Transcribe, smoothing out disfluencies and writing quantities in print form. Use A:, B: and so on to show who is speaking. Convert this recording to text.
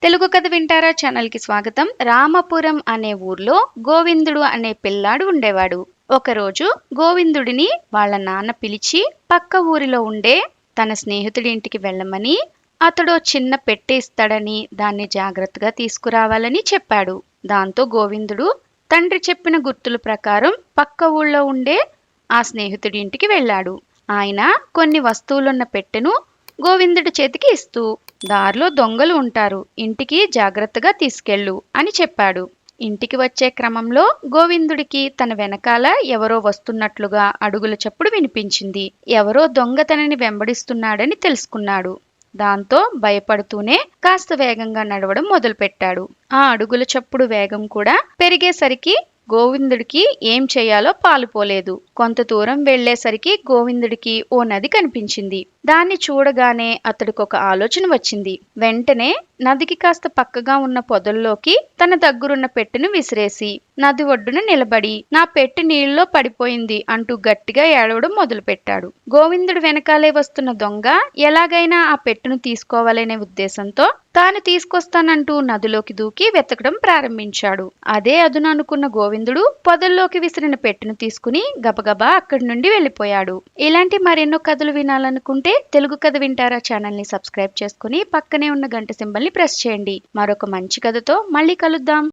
A: తెలుగు కథ వింటారా ఛానల్ కి స్వాగతం. రామపురం అనే ఊర్లో గోవిందుడు అనే పిల్లాడు ఉండేవాడు. ఒకరోజు గోవిందుడిని వాళ్ళ నాన్న పిలిచి పక్క ఊరిలో ఉండే తన స్నేహితుడి ఇంటికి వెళ్ళమని, అతడు చిన్న పెట్టె ఇస్తాడని దాన్ని జాగ్రత్తగా తీసుకురావాలని చెప్పాడు. దాంతో గోవిందుడు తండ్రి చెప్పిన గుర్తుల ప్రకారం పక్క ఊళ్ళో ఉండే ఆ స్నేహితుడి ఇంటికి వెళ్ళాడు. ఆయన కొన్ని వస్తువులున్న పెట్టెను గోవిందుడి చేతికి ఇస్తూ, దారిలో దొంగలు ఉంటారు, ఇంటికి జాగ్రత్తగా తీసుకెళ్ళు అని చెప్పాడు. ఇంటికి వచ్చే క్రమంలో గోవిందుడికి తన వెనకాల ఎవరో వస్తున్నట్లుగా అడుగుల చప్పుడు వినిపించింది. ఎవరో దొంగ తనని వెంబడిస్తున్నాడని తెలుసుకున్నాడు. దాంతో భయపడుతూనే కాస్త వేగంగా నడవడం మొదలుపెట్టాడు. ఆ అడుగుల చప్పుడు వేగం కూడా పెరిగేసరికి గోవిందుడికి ఏం చేయాలో పాలుపోలేదు. కొంత దూరం వెళ్లేసరికి గోవిందుడికి ఓ నది కనిపించింది. దాన్ని చూడగానే అతడికి ఒక ఆలోచన వచ్చింది. వెంటనే నదికి కాస్త పక్కగా ఉన్న పొదల్లోకి తన దగ్గరున్న పెట్టెను విసిరేసి నది ఒడ్డున నిలబడి, నా పెట్టె నీళ్ళలో పడిపోయింది అంటూ గట్టిగా ఏడవడం మొదలుపెట్టాడు. గోవిందుడు వెనకాలే వస్తున్న దొంగ ఎలాగైనా ఆ పెట్టెను తీసుకోవాలనే ఉద్దేశంతో తాను తీసుకొస్తానంటూ నదిలోకి దూకి వెతకడం ప్రారంభించాడు. అదే అదును అనుకున్న గోవిందుడు పొదల్లోకి విసిరిన పెట్టెను తీసుకుని గబగబా అక్కడి నుండి వెళ్లిపోయాడు. ఇలాంటి మరెన్నో కథలు వినాలనుకుంటే తెలుగు కథ వింటారా ఛానల్ ని సబ్స్క్రైబ్ చేసుకుని పక్కనే ఉన్న గంట సింబల్ ని ప్రెస్ చేయండి. మరొక మంచి కథతో మళ్ళీ కలుద్దాం.